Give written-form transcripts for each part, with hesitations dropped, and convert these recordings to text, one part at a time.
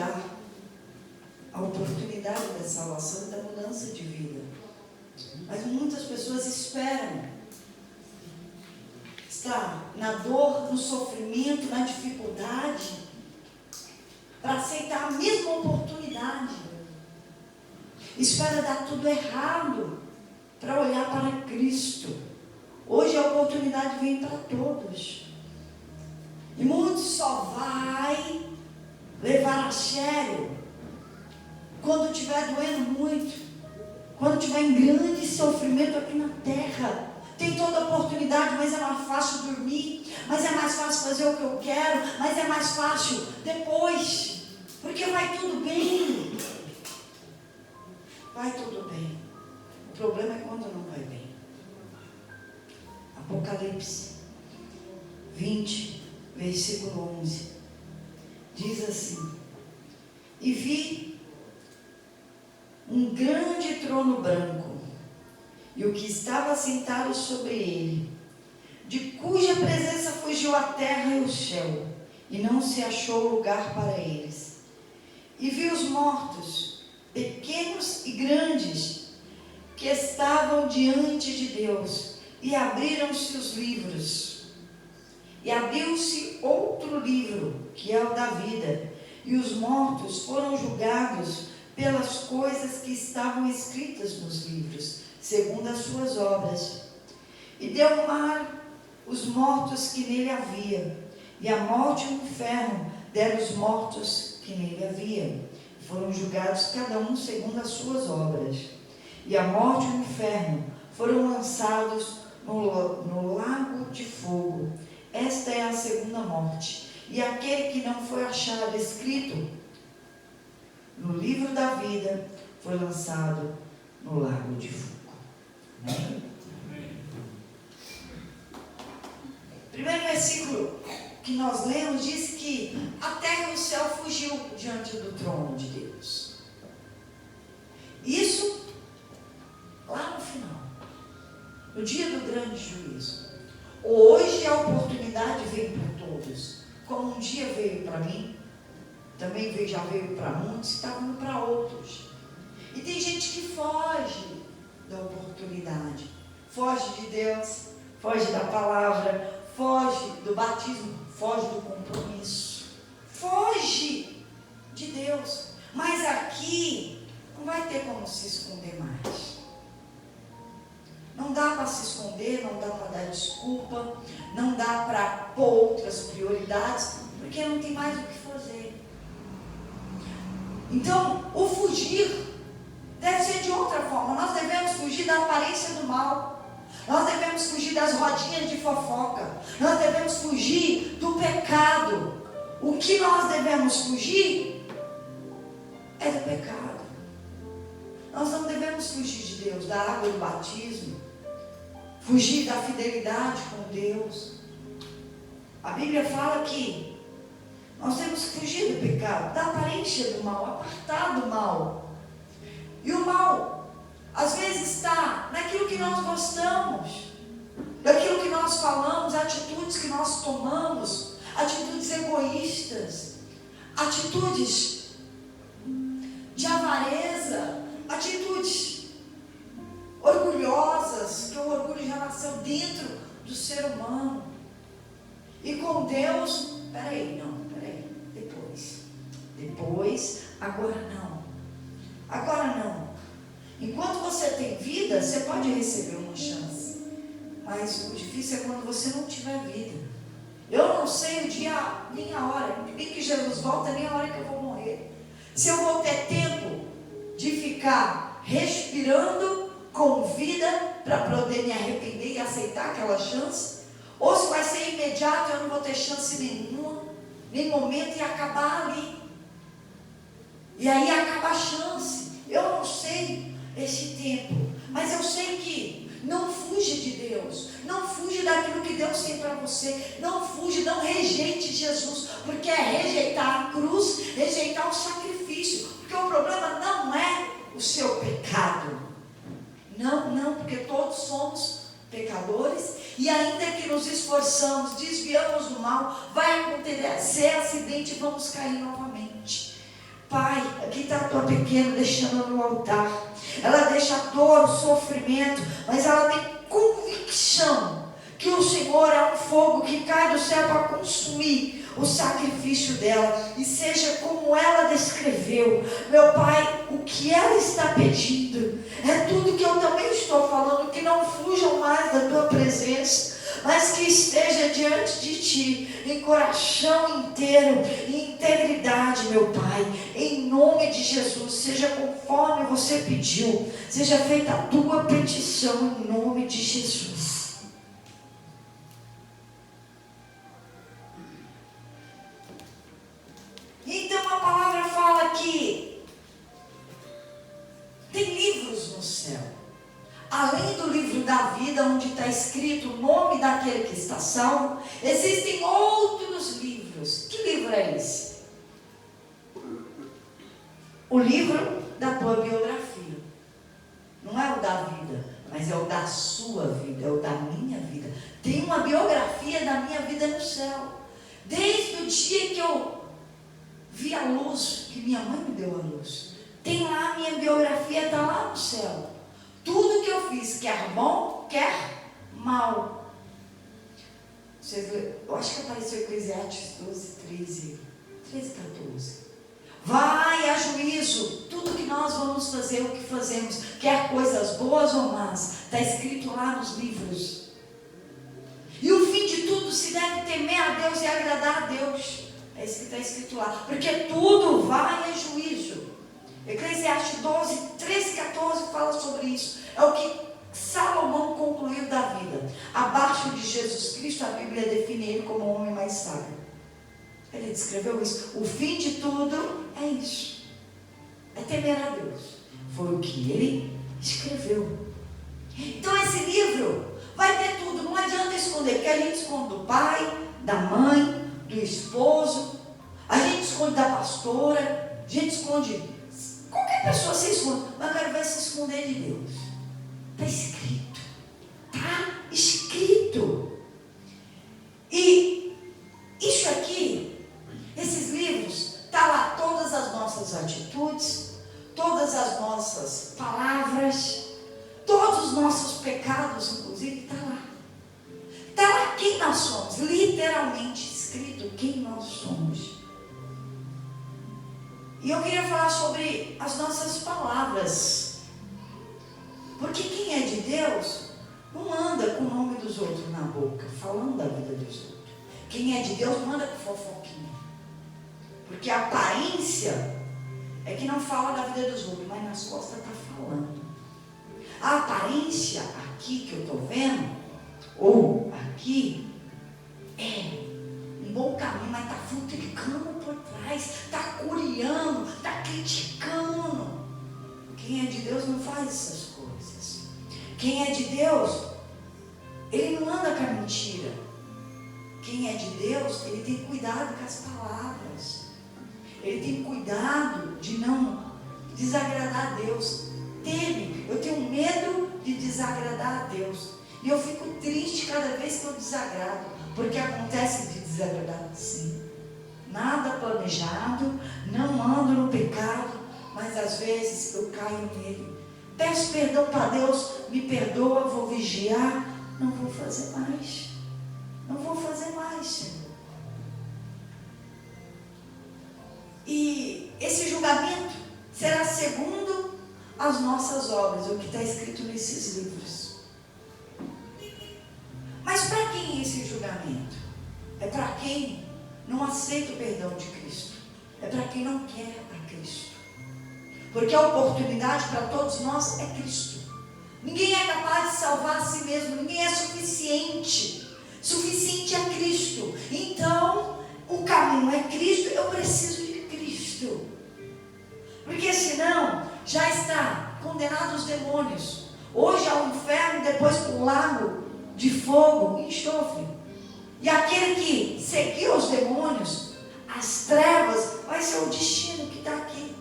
dar a oportunidade da salvação e da mudança de vida. Mas muitas pessoas esperam estar na dor, no sofrimento, na dificuldade, para aceitar a mesma oportunidade. Espera dar tudo errado para olhar para Cristo. Hoje a oportunidade vem para todos. E muitos só vai levar a sério quando estiver doendo muito, quando estiver em grande sofrimento aqui na terra. Tem toda a oportunidade, mas é mais fácil dormir, mas é mais fácil fazer o que eu quero, mas é mais fácil depois, porque vai tudo bem. Vai tudo bem. O problema é quando não vai bem. Apocalipse 20, versículo 11, diz assim: e vi um grande trono branco, e o que estava sentado sobre ele, de cuja presença fugiu a terra e o céu, e não se achou lugar para eles. E vi os mortos, pequenos e grandes, que estavam diante de Deus, e abriram-se os livros. E abriu-se outro livro, que é o da vida, e os mortos foram julgados pelas coisas que estavam escritas nos livros, segundo as suas obras. E deu o mar os mortos que nele havia, e a morte e o inferno deram os mortos que nele havia. Foram julgados cada um segundo as suas obras. E a morte e o inferno foram lançados no lago de fogo. Esta é a segunda morte. E aquele que não foi achado escrito no livro da vida foi lançado no lago de fogo. Amém? O primeiro versículo que nós lemos diz que a terra e o céu fugiu diante do trono de Deus. Isso lá no final, no dia do grande juízo. Hoje a oportunidade veio para todos, como um dia veio para mim, também já veio para muitos, está vindo para outros. E tem gente que foge da oportunidade, foge de Deus, foge da palavra, foge do batismo, foge do compromisso, foge de Deus. Mas aqui não vai ter como se esconder mais. Não dá para se esconder, não dá para dar desculpa, não dá para pôr outras prioridades, porque não tem mais o que fazer. Então, o fugir deve ser de outra forma. Nós devemos fugir da aparência do mal. Nós devemos fugir das rodinhas de fofoca. Nós devemos fugir do pecado. O que nós devemos fugir é do pecado. Nós não devemos fugir de Deus, da água do batismo, fugir da fidelidade com Deus. A Bíblia fala que nós temos que fugir do pecado, da aparência do mal, apartar do mal. E o mal, às vezes, está naquilo que nós gostamos, daquilo que nós falamos, atitudes que nós tomamos, atitudes egoístas, atitudes de avareza, atitudes orgulhosas, que o orgulho já nasceu dentro do ser humano. E com Deus, depois, agora não. Enquanto você tem vida, você pode receber uma chance, mas o difícil é quando você não tiver vida. Eu não sei o dia nem a hora, nem que Jesus volta, nem a hora que eu vou morrer. Se eu vou ter tempo de ficar respirando com vida para poder me arrepender e aceitar aquela chance, ou se vai ser imediato e eu não vou ter chance nenhuma, nem momento, e acabar ali. E aí acaba a chance. Eu não sei esse tempo, mas eu sei que não fuja de Deus, não fuja daquilo que Deus tem para você, não fuja, não rejeite Jesus, porque é rejeitar a cruz, rejeitar o sacrifício, porque o problema não é o seu pecado, não, porque todos somos pecadores, e ainda que nos esforçamos, desviamos do mal, vai acontecer acidente e vamos cair novamente. Pai, aqui está a tua pequena deixando no altar. Ela deixa a dor, o sofrimento, mas ela tem convicção que o Senhor é um fogo que cai do céu para consumir o sacrifício dela, e seja como ela descreveu. Meu Pai, o que ela está pedindo é tudo que eu também estou falando, que não fujam mais da tua presença, mas que esteja diante de ti, em coração inteiro, em integridade, meu Pai, em nome de Jesus. Seja conforme você pediu, seja feita a tua petição, em nome de Jesus. Então a palavra fala que tem livros no céu. Além do livro da vida, onde está escrito o nome daquele que está salvo, existem outros livros. Que livro é esse? O livro da tua biografia. Não é o da vida, mas é o da sua vida, é o da minha vida. Tem uma biografia da minha vida no céu. Desde o dia que eu vi a luz, que minha mãe me deu a luz. Tem lá a minha biografia, está lá no céu. Tudo que eu fiz, quer bom, quer mal. Eu acho que apareceu Eclesiastes 12, 13, 14. Vai a juízo, tudo que nós vamos fazer, o que fazemos, quer coisas boas ou más, está escrito lá nos livros. E o fim de tudo se deve temer a Deus e agradar a Deus. É isso que está escrito lá, porque tudo vai a juízo. Eclesiastes 12, 13, 14 fala sobre isso. É o que Salomão concluiu da vida. Abaixo de Jesus Cristo, a Bíblia define ele como o homem mais sábio. Ele descreveu isso. O fim de tudo é isso. É temer a Deus. Foi o que ele escreveu. Então esse livro vai ter tudo. Não adianta esconder, porque a gente esconde do pai, da mãe, do esposo, a gente esconde da pastora, a gente esconde. Qualquer pessoa se esconde, mas eu quero ver se esconder de Deus. Está escrito. Está escrito. E isso aqui, esses livros, está lá todas as nossas atitudes, todas as nossas palavras, todos os nossos pecados, inclusive, está lá. Está lá quem nós somos, literalmente escrito quem nós somos. E eu queria falar sobre as nossas palavras. Porque quem é de Deus não anda com o nome dos outros na boca, falando da vida dos outros. Quem é de Deus não anda com fofoquinha. Porque a aparência é que não fala da vida dos outros, mas nas costas está falando. A aparência aqui que eu estou vendo, ou aqui, é um bom caminho, mas está futricando por trás, está curiando, está criticando. Quem é de Deus não faz essas coisas. Quem é de Deus, ele não anda com a mentira. Quem é de Deus, ele tem cuidado com as palavras. Ele tem cuidado de não desagradar a Deus. Eu tenho medo de desagradar a Deus. E eu fico triste cada vez que eu desagrado, porque acontece de desagradar, sim. Nada planejado, não ando no pecado, mas às vezes eu caio nele. Peço perdão para Deus, me perdoa, vou vigiar, não vou fazer mais. Não vou fazer mais, Senhor. E esse julgamento será segundo as nossas obras, o que está escrito nesses livros. Mas para quem é esse julgamento? É para quem não aceita o perdão de Cristo. É para quem não quer a Cristo. Porque a oportunidade para todos nós é Cristo. Ninguém é capaz de salvar a si mesmo. Ninguém é suficiente. Suficiente é Cristo. Então, o caminho é Cristo. Eu preciso de Cristo. Porque senão, já está condenado os demônios. Hoje ao inferno, depois para o lago de fogo e enxofre. E aquele que seguiu os demônios, as trevas, vai ser o destino que está aqui.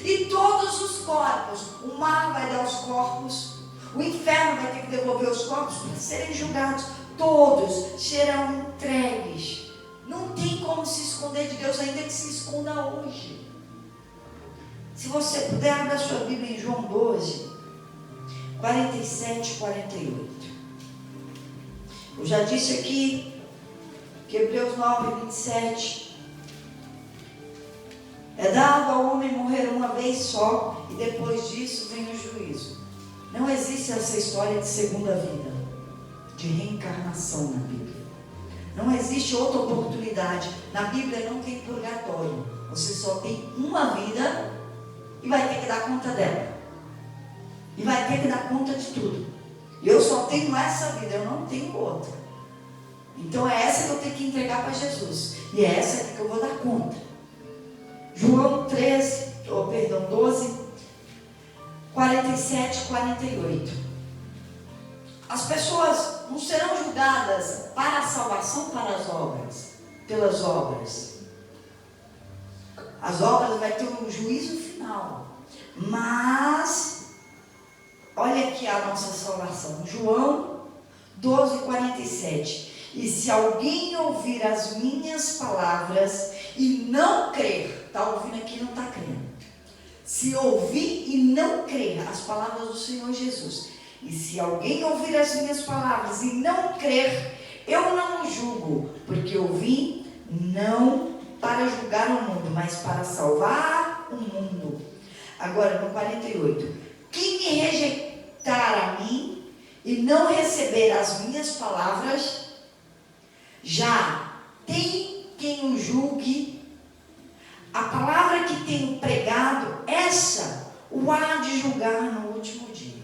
E todos os corpos, o mar vai dar os corpos, o inferno vai ter que devolver os corpos para serem julgados. Todos serão entregues. Não tem como se esconder de Deus, ainda que se esconda hoje. Se você puder, abra a sua Bíblia em João 12, 47 e 48. Eu já disse aqui que Hebreus 9, 27 é dado ao homem morrer uma vez só e depois disso vem o juízo. Não existe essa história de segunda vida, de reencarnação na Bíblia. Não existe outra oportunidade. Na Bíblia não tem purgatório. Você só tem uma vida e vai ter que dar conta dela. E vai ter que dar conta de tudo. Eu só tenho essa vida, eu não tenho outra. Então é essa que eu tenho que entregar para Jesus. E é essa aqui que eu vou dar conta. João 12, 47 e 48. As pessoas não serão julgadas para a salvação, para as obras, pelas obras. As obras vai ter um juízo final. Mas, olha aqui a nossa salvação. João 12, 47. E se alguém ouvir as minhas palavras e não crer, está ouvindo aqui e não está crendo. Se ouvir e não crer as palavras do Senhor Jesus, e se alguém ouvir as minhas palavras e não crer, eu não o julgo, porque eu vim não para julgar o mundo, mas para salvar o mundo. Agora no 48, quem me rejeitar a mim e não receber as minhas palavras, já tem quem o julgue. A palavra que tenho pregado, essa o há de julgar no último dia.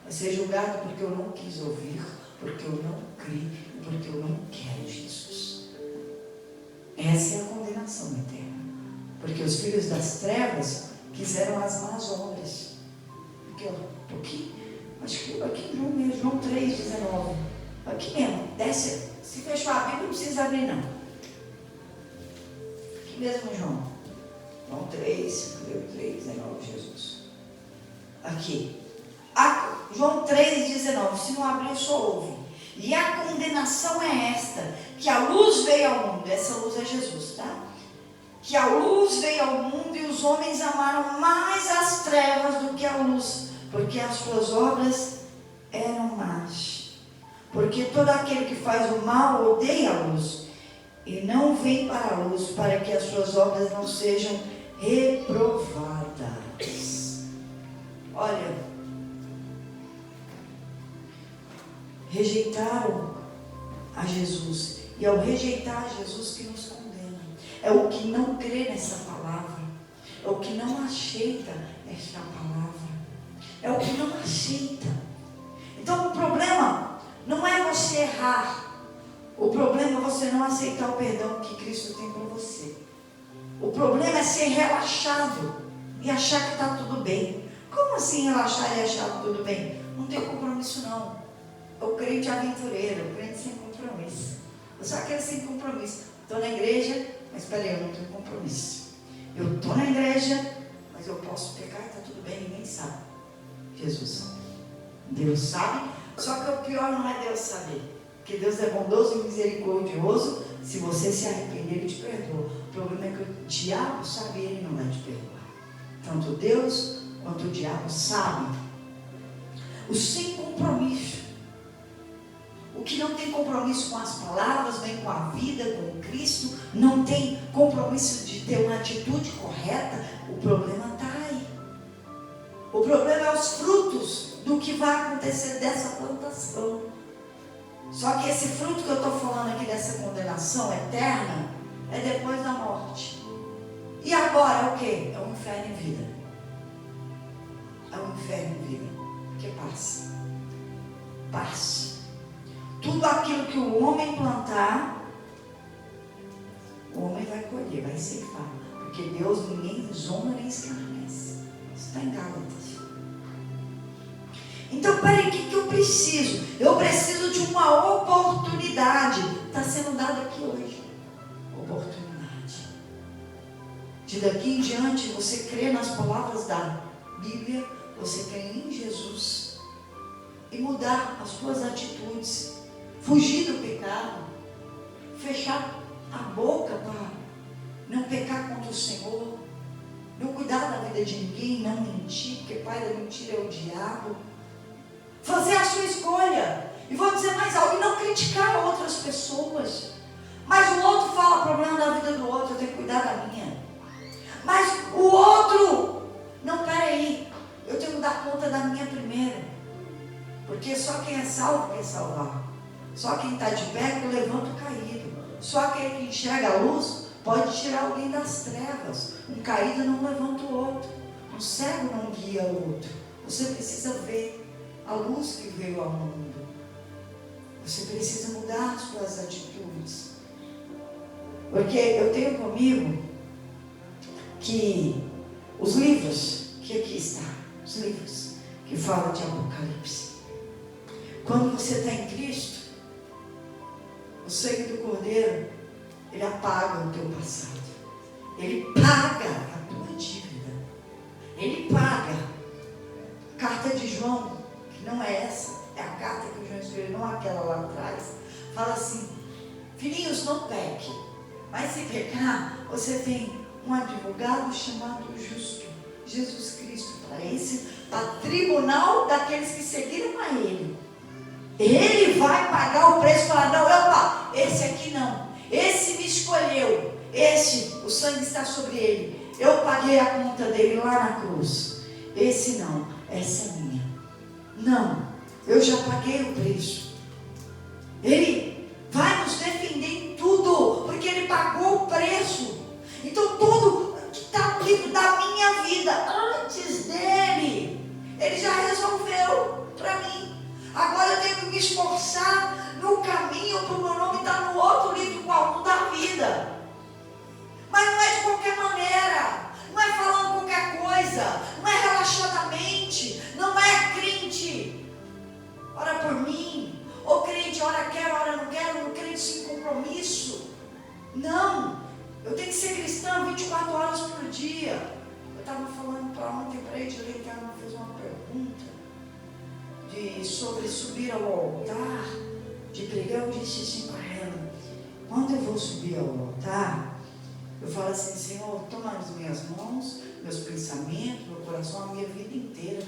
Vai ser julgado porque eu não quis ouvir, porque eu não criei, porque eu não quero Jesus. Essa é a condenação eterna. Porque os filhos das trevas quiseram as más obras. Porque eu estou aqui, acho que aqui em João 3, 19. Aqui mesmo, desce. Se fechou a Bíblia, não precisa abrir não. Aqui mesmo, João 3, 19, Jesus. Aqui. João 3, 19. Se não abrir, só ouve. E a condenação é esta, que a luz veio ao mundo. Essa luz é Jesus, tá? Que a luz veio ao mundo e os homens amaram mais as trevas do que a luz, porque as suas obras eram más. Porque todo aquele que faz o mal odeia a luz e não vem para a luz, para que as suas obras não sejam reprovadas. Olha, rejeitaram a Jesus, e ao rejeitar a Jesus que nos condena. É o que não crê nessa palavra, é o que não aceita esta palavra, é o que não aceita. Então o problema não é você errar, o problema é você não aceitar o perdão que Cristo tem por você. O problema é ser relaxado e achar que está tudo bem. Como assim relaxar e achar que tudo bem? Não tem compromisso não. O crente aventureiro, o crente sem compromisso. Eu sou aquele sem compromisso. Estou na igreja, mas espera aí, eu não tenho compromisso. Eu estou na igreja, mas eu posso pecar e está tudo bem, ninguém sabe. Jesus sabe. Deus sabe, só que o pior não é Deus saber. Porque Deus é bondoso e misericordioso. Se você se arrepender, Ele te perdoa. O problema é que o diabo sabe e ele não vai te perdoar. Tanto Deus quanto o diabo sabem. O sem compromisso. O que não tem compromisso com as palavras, nem com a vida, com Cristo, não tem compromisso de ter uma atitude correta, o problema está aí. O problema é os frutos do que vai acontecer dessa plantação. Só que esse fruto que eu estou falando aqui, dessa condenação eterna, é depois da morte. E agora é o quê? É um inferno em vida. É um inferno em vida. Que passa. Passa. Tudo aquilo que o homem plantar, o homem vai colher, vai ceifar. Porque Deus ninguém zomba nem escarnece. Isso está em Gálatas. Então, peraí, o que eu preciso? Eu preciso de uma oportunidade. Está sendo dada aqui hoje. Oportunidade. De daqui em diante, você crê nas palavras da Bíblia, você crê em Jesus. E mudar as suas atitudes. Fugir do pecado, fechar a boca para não pecar contra o Senhor, não cuidar da vida de ninguém, não mentir, porque pai da mentira é o diabo. Fazer a sua escolha. E vou dizer mais algo, e não criticar outras pessoas. Mas o outro fala problema da vida do outro, eu tenho que cuidar da minha. Mas o outro, não, peraí, eu tenho que dar conta da minha primeiro. Porque só quem é salvo quer salvar. Só quem está de pé levanta o caído. Só aquele que enxerga a luz pode tirar alguém das trevas. Um caído não levanta o outro. Um cego não guia o outro. Você precisa ver a luz que veio ao mundo. Você precisa mudar as suas atitudes. Porque eu tenho comigo que os livros, que aqui está, os livros que falam de Apocalipse. Quando você está em Cristo, o sangue do Cordeiro, ele apaga o teu passado. Ele paga a tua dívida. Ele paga. A carta de João, que não é essa, é a carta que o João escreveu, não aquela lá atrás, fala assim: filhinhos, não peque, mas se pecar, você tem um advogado chamado Justo, Jesus Cristo, para tribunal daqueles que seguiram a Ele. Ele vai pagar o preço, falar: não, opa, esse aqui não, esse me escolheu, esse, o sangue está sobre ele, eu paguei a conta dele lá na cruz. Esse não, essa é minha. Não, eu já paguei o preço. Ele vai nos defender em tudo, porque ele pagou o preço. Então tudo que está livre da minha vida, antes dele, ele já resolveu para mim. Agora eu tenho que me esforçar no caminho para o meu nome estar no outro livro, qual? No da vida. Mas não é de qualquer maneira, não é falando qualquer coisa, não é relaxadamente, não é crente, ora por mim, ou crente, ora quero, ora não quero, um crente sem compromisso. Não, eu tenho que ser cristã 24 horas por dia. Eu estava falando para ontem para ele, que ela me fez uma pergunta sobre subir ao altar, de pregar. Eu disse assim para ela: quando eu vou subir ao altar, eu falo assim: Senhor, toma nas minhas mãos, meus pensamentos, meu coração, a minha vida inteira,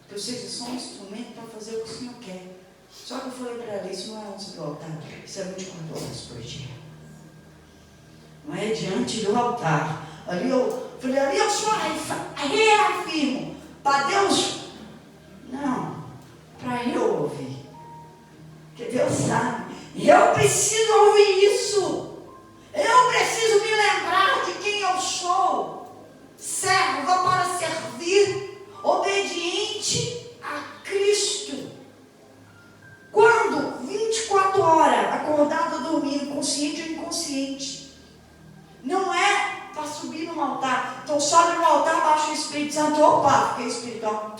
que eu seja só um instrumento para fazer o que o Senhor quer. Só que eu falei para ela: isso não é antes do altar, isso é 24 horas por dia. Não é diante do altar. Ali eu falei: ali eu só reafirmo para Deus. Não, para eu ouvir. Porque Deus sabe. E eu preciso ouvir isso. Eu preciso me lembrar de quem eu sou. Serva para servir, obediente a Cristo. Quando? 24 horas, acordado, dormindo, consciente ou inconsciente. Não é para subir no altar. Então sobe no altar, baixa o Espírito Santo. Opa, fiquei espiritual.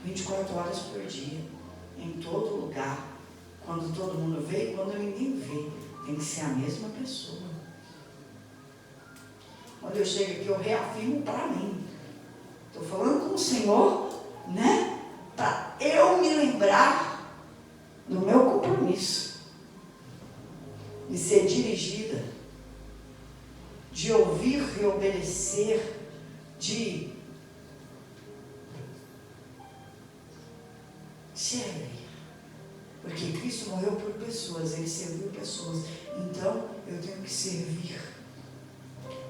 24 horas por dia, em todo lugar. Quando todo mundo vê e quando ninguém vê. Tem que ser a mesma pessoa. Quando eu chego aqui, eu reafirmo para mim. Estou falando com o Senhor, né? Para eu me lembrar do meu compromisso. De ser dirigida. De ouvir e obedecer. De servir. Porque Cristo morreu por pessoas, Ele serviu pessoas. Então, eu tenho que servir.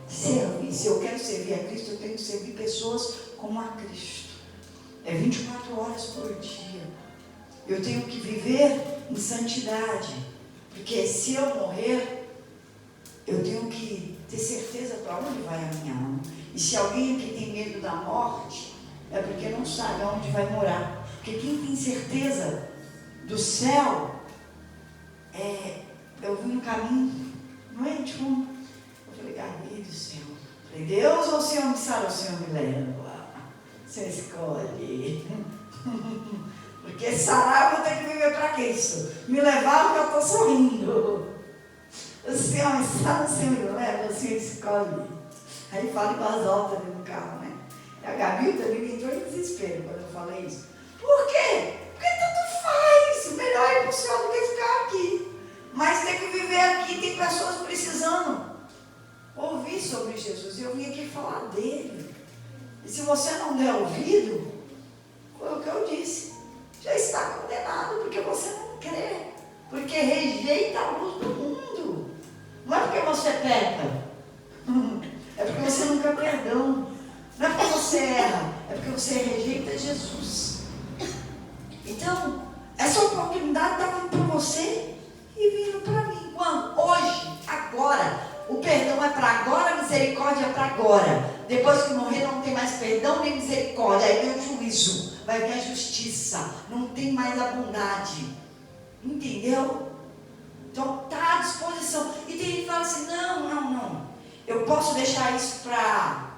Servir. Se eu quero servir a Cristo, eu tenho que servir pessoas como a Cristo. É 24 horas por dia. Eu tenho que viver em santidade. Porque se eu morrer, eu tenho que ter certeza para onde vai a minha alma. E se alguém aqui tem medo da morte, é porque não sabe aonde vai morar. Porque quem tem certeza do céu, eu vi no caminho, não é? Tipo, eu falei: Gabi do céu. Falei: Deus, ou o Senhor me salva, o Senhor me leva? Você escolhe. Porque sarar, eu vou ter que viver para que isso? Me levar porque eu estou sorrindo. O Senhor me salva, o Senhor me leva, o Senhor escolhe. Aí fala com as altas ali no carro, né? E a Gabi também entrou em desespero quando eu falei isso. Por quê? Porque tanto faz. Melhor ir para o céu do que ficar aqui. Mas tem que viver aqui. Tem pessoas precisando ouvir sobre Jesus, eu vim aqui falar dele. E se você não der ouvido, foi o que eu disse, já está condenado, porque você não crê, porque rejeita a luz do mundo. Não é porque você peca, é porque você não quer perdão. Não é porque você erra, é porque você rejeita Jesus. Então, essa oportunidade está vindo para você e vindo para mim. Quando? Hoje, agora. O perdão é para agora, a misericórdia é para agora. Depois que morrer não tem mais perdão nem misericórdia. Aí vem o juízo, vai vir a justiça. Não tem mais a bondade. Entendeu? Então está à disposição. E tem gente que fala assim, não. Eu posso deixar isso para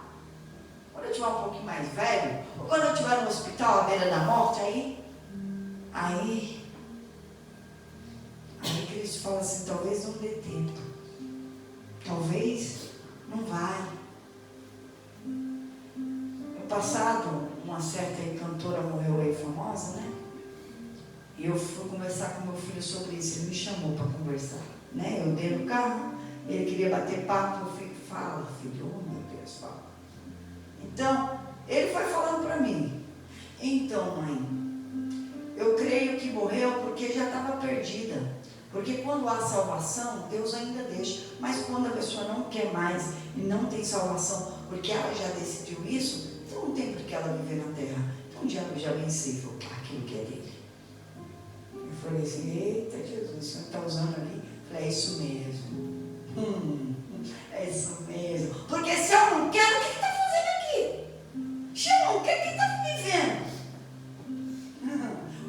quando eu estiver um pouquinho mais velho, ou quando eu estiver no hospital à beira da morte, aí Cristo fala assim, talvez não dê tempo. Talvez não vai. No passado, uma certa cantora morreu aí, famosa, né? E eu fui conversar com meu filho sobre isso. Ele me chamou para conversar, né? Eu dei no carro, ele queria bater papo. Eu fico, fala, filho, oh meu Deus, fala. Então, ele foi falando para mim. Então, mãe, eu creio que morreu porque já estava perdida. Porque quando há salvação, Deus ainda deixa. Mas quando a pessoa não quer mais e não tem salvação, porque ela já decidiu isso, então não tem por que ela viver na terra. Então o diabo já venceu e falou, aquilo que é dele. Eu falei assim, eita Jesus, o senhor está usando ali? Eu falei, é isso mesmo. É isso mesmo. Porque se eu não quero, o que está fazendo aqui? Se eu não quero, o que está vivendo?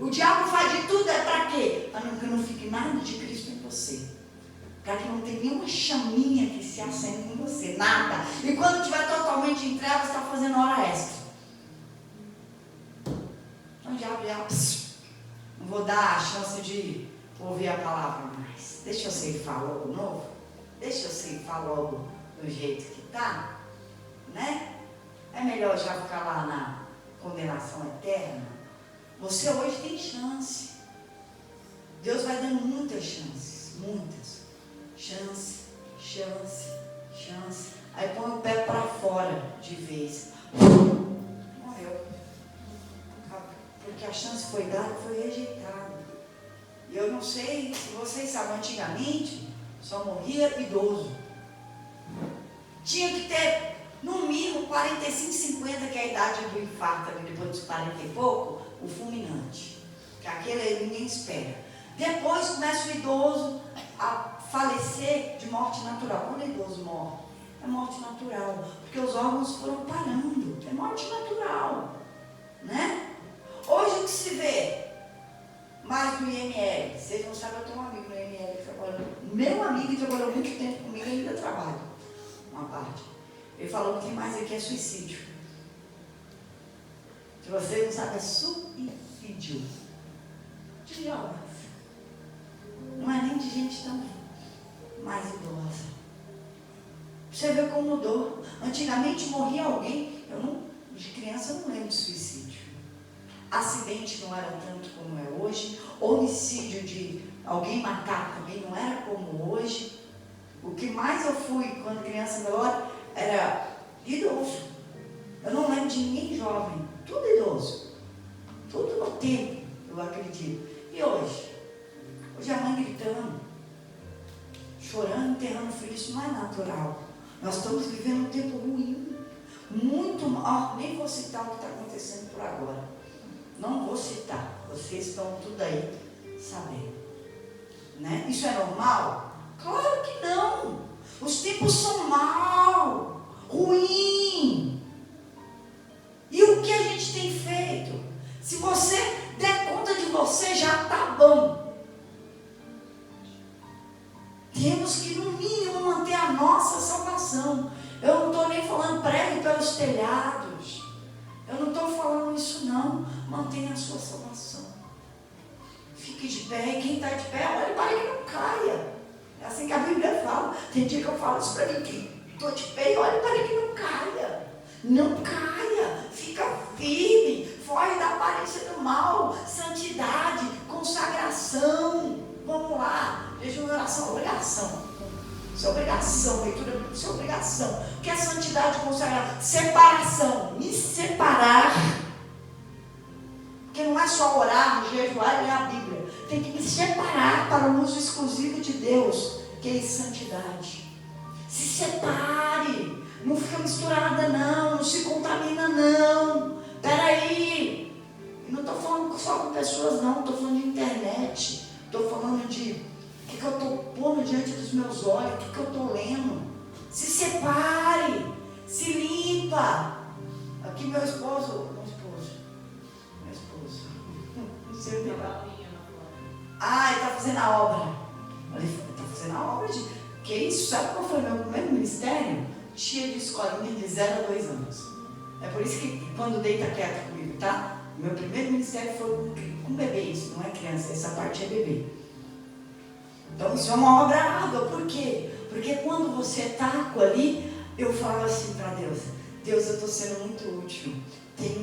O diabo faz de tudo, é para quê? Para que não fique nada de Cristo em você. Para que não tenha nenhuma chaminha que se acenda em você. Nada. E quando estiver totalmente em trevas, está fazendo hora extra. Então o diabo já... Não vou dar a chance de ouvir a palavra mais. Deixa eu ceifar logo novo. Deixa eu ceifar logo do jeito que está. Né? É melhor já ficar lá na condenação eterna. Você hoje tem chance. Deus vai dando muitas chances. Muitas. Chance. Aí põe o pé para fora de vez. Morreu. Porque a chance foi dada, foi rejeitada. E eu não sei se vocês sabem, antigamente só morria idoso. Tinha que ter no mínimo 45, 50, que é a idade do infarto, depois dos 40 e pouco, o fulminante. Que aquele aí ninguém espera. Depois começa o idoso a falecer de morte natural. Quando o idoso morre, é morte natural. Porque os órgãos foram parando. É morte natural. Né? Hoje o que se vê mais do IML. Vocês não sabem, eu tenho um amigo no IML que trabalha. Meu amigo que trabalhou muito tempo comigo ainda trabalha. Uma parte. Ele falou que tem mais aqui é suicídio. Se vocês não sabem, é suicídio. De jovens. Não é nem de gente tão mais idosa. Você vê como mudou. Antigamente morria alguém, de criança eu não lembro de suicídio. Acidente não era tanto como é hoje. Homicídio de alguém matar também não era como hoje. O que mais eu fui quando criança agora era idoso. Eu não lembro de ninguém jovem. Tudo idoso. Tudo no tempo, eu acredito. E hoje? Hoje a mãe gritando, chorando, enterrando o filho. Isso não é natural. Nós estamos vivendo um tempo ruim. Muito mal. Nem vou citar o que está acontecendo por agora. Não vou citar. Vocês estão tudo aí sabendo. Né? Isso é normal? Claro que não. Os tempos são mal, ruim. E o que a gente tem feito? Se você der conta de você, já está bom. Temos que, no mínimo, manter a nossa salvação. Eu não estou nem falando pregue pelos telhados. Eu não estou falando isso, não. Mantenha a sua salvação. Fique de pé. E quem está de pé, olhe para que não caia. É assim que a Bíblia fala. Tem dia que eu falo isso para mim. Estou de pé e olhe para que não caia. Não caia. Fica firme. Foge da aparência do mal. Santidade. Consagração. Vamos lá. Jejum e oração, obrigação. Isso é obrigação, leitura, isso é obrigação. O que é santidade consagrada? Separação, me separar. Porque não é só orar, jejuar e ler a Bíblia. Tem que me separar para o uso exclusivo de Deus, que é santidade. Se separe. Não fica misturada não, não se contamina não. Peraí. Não estou falando só com pessoas não, estou falando de internet. Estou falando de o que eu estou pondo diante dos meus olhos, o que eu estou lendo. Se separe. Se limpa. Aqui meu esposo. Ele está fazendo a obra. Ele está fazendo a obra de. Que isso? Sabe qual foi o meu primeiro ministério? Tia de escolinha de 0 a 2 anos. É por isso que quando deita quieto comigo, tá? Meu primeiro ministério foi com bebê, isso não é criança, essa parte é bebê. Então isso é uma obra árdua. Por quê? Porque quando você taco ali, eu falo assim para Deus: Deus, eu estou sendo muito útil. Tem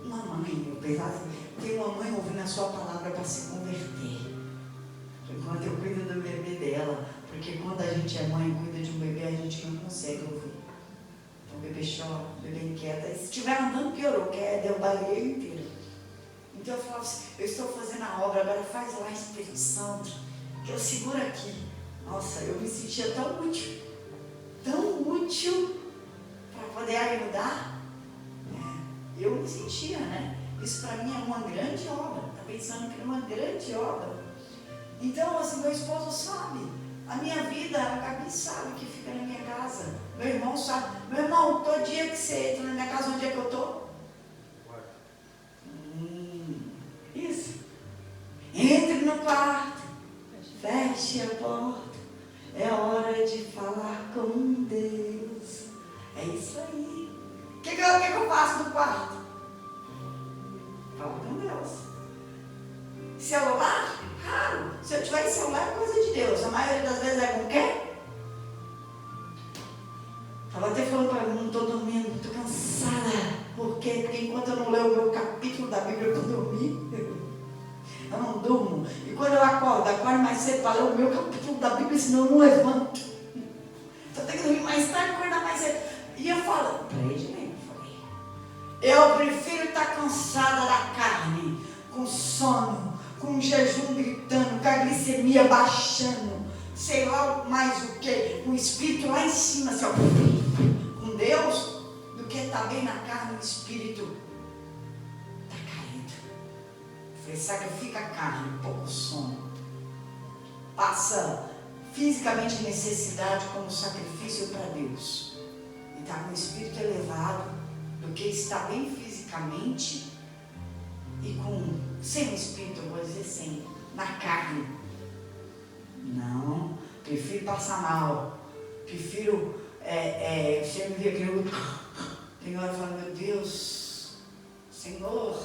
uma mãe, eu pensava assim, tem uma mãe ouvindo a sua palavra para se converter. Enquanto eu cuido do bebê dela, porque quando a gente é mãe e cuida de um bebê, a gente não consegue ouvir. Então o bebê chora, o bebê inquieta. E se estiver andando, piorou, quer derrubar ele inteiro. Então eu falo assim: eu estou fazendo a obra, agora faz lá, Espírito Santo, que eu seguro aqui. Nossa, eu me sentia tão útil para poder ajudar. Eu me sentia, né? Isso para mim é uma grande obra. Está pensando que é uma grande obra. Então, assim, meu esposo sabe. A minha vida, a Gabi sabe que fica na minha casa. Meu irmão sabe. Meu irmão, todo dia que você entra na minha casa, onde é que eu estou? Isso. Entre no quarto. Feche a porta. É hora de falar com Deus. É isso aí. O que eu faço no quarto? Fala com Deus. Celular? Raro. Se eu tiver em celular, é coisa de Deus. A maioria das vezes é com quem? Estava até falando para mim, não estou dormindo, estou cansada. Por quê? Porque enquanto eu não leio o meu capítulo da Bíblia, eu estou dormindo. Eu não durmo. E quando eu acordo mais cedo para ler o meu capítulo da Bíblia, senão eu não levanto. Então eu tenho que dormir mais tarde e acordar mais cedo. E eu falo, para ele, eu prefiro estar cansada da carne, com sono, com jejum gritando, com a glicemia baixando, sei lá mais o que, com o espírito lá em cima, assim, ó, com Deus, do que estar bem na carne, o espírito está caído. Sacrifica a carne, pouco sono. Passa fisicamente necessidade como sacrifício para Deus. E está com o espírito elevado, do que está bem fisicamente e sem o espírito, eu vou dizer sem, na carne. Não, prefiro passar mal, prefiro você me vê aquilo, tem hora falando, meu Deus, Senhor,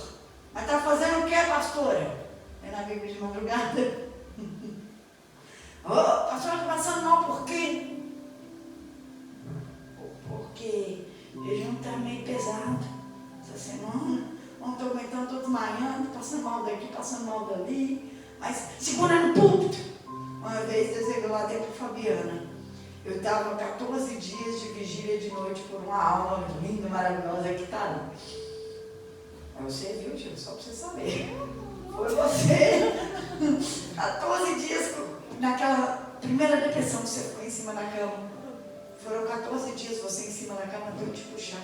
mas está fazendo o que, pastora? É na Bíblia de madrugada. Pastora, está passando mal por quê? Porque o jejum está meio pesado essa semana. Não estou aguentando, estou desmaiando, passando mal daqui, passando mal dali. Mas segura no púlpito. Uma vez Deus revelou até para Fabiana. Eu estava 14 dias de vigília de noite por uma alma linda, maravilhosa que está ali. Aí você viu, tio, só para você saber. Foi você. 14 dias naquela primeira depressão que você ficou em cima da cama. Foram 14 dias você em cima da cama, deu te puxar.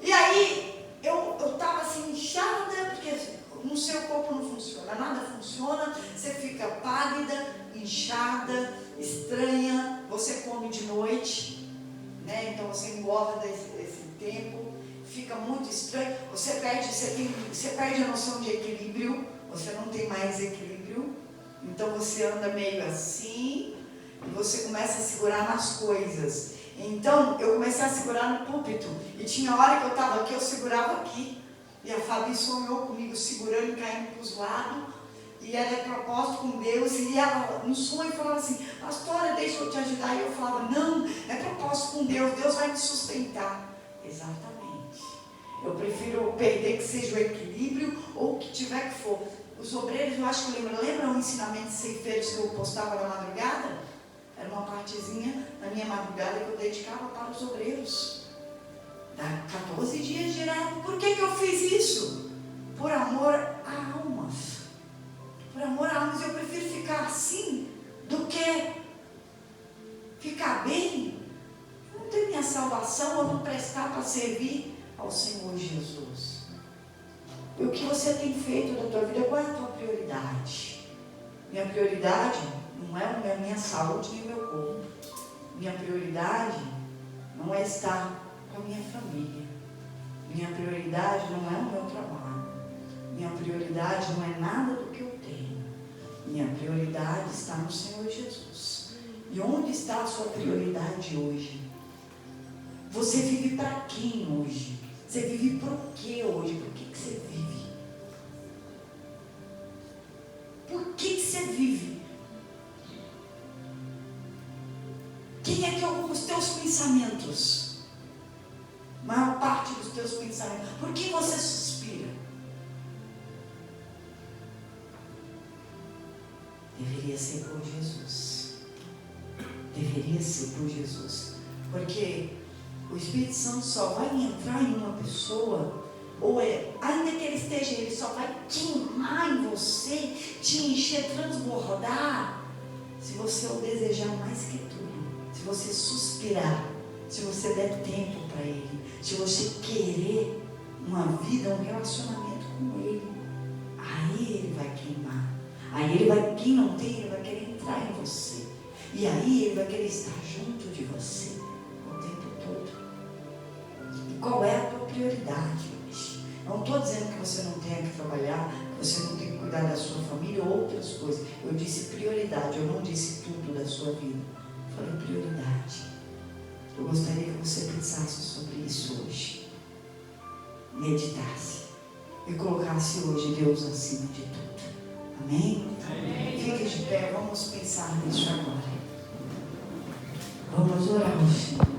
E aí, eu estava assim, inchada, porque no seu corpo não funciona, nada funciona, você fica pálida, inchada, estranha, você come de noite, né? Então você engorda esse tempo, fica muito estranho, você perde a noção de equilíbrio, você não tem mais equilíbrio, então você anda meio assim, e você começa a segurar nas coisas. Então, eu comecei a segurar no púlpito. E tinha hora que eu estava aqui, eu segurava aqui. E a Fabi sonhou comigo, segurando e caindo para os lados. E ela é propósito com Deus. E ela, no sonho, falava assim, pastora, deixa eu te ajudar. E eu falava, não, é propósito com Deus. Deus vai me sustentar. Exatamente. Eu prefiro perder que seja o equilíbrio ou o que tiver que for. Os obreiros, eu acho que lembram o ensinamento de ceifeiros que eu postava na madrugada? Era uma partezinha da minha madrugada que eu dedicava para os obreiros. Dá 14 dias de irado. Por que eu fiz isso? Por amor a almas. Por amor a almas. Eu prefiro ficar assim do que ficar bem, não ter minha salvação ou não prestar para servir ao Senhor Jesus. E o que você tem feito da tua vida? Qual é a tua prioridade? Minha prioridade não é a minha saúde nem o meu corpo. Minha prioridade não é estar com a minha família. Minha prioridade não é o meu trabalho. Minha prioridade não é nada do que eu tenho. Minha prioridade está no Senhor Jesus. E onde está a sua prioridade hoje? Você vive para quem hoje? Você vive por quê hoje? Por que você vive? Por que você vive? Quem é que ocupa os teus pensamentos? A maior parte dos teus pensamentos. Por que você suspira? Deveria ser por Jesus. Deveria ser por Jesus. Porque o Espírito Santo só vai entrar em uma pessoa, ainda que ele esteja, ele só vai queimar em você, te encher, transbordar, se você o desejar mais que tudo. Se você suspirar, se você der tempo para ele, se você querer uma vida, um relacionamento com ele, aí ele vai queimar. Aí ele vai, quem não tem, ele vai querer entrar em você. E aí ele vai querer estar junto de você o tempo todo. E qual é a tua prioridade hoje? Não estou dizendo que você não tenha que trabalhar, que você não tem que cuidar da sua família ou outras coisas. Eu disse prioridade, eu não disse tudo da sua vida. Eu falei prioridade. Eu gostaria que você pensasse sobre isso hoje. Meditasse. E colocasse hoje Deus acima de tudo. Amém? Amém. Fique de pé, vamos pensar nisso agora. Vamos orar ao Senhor.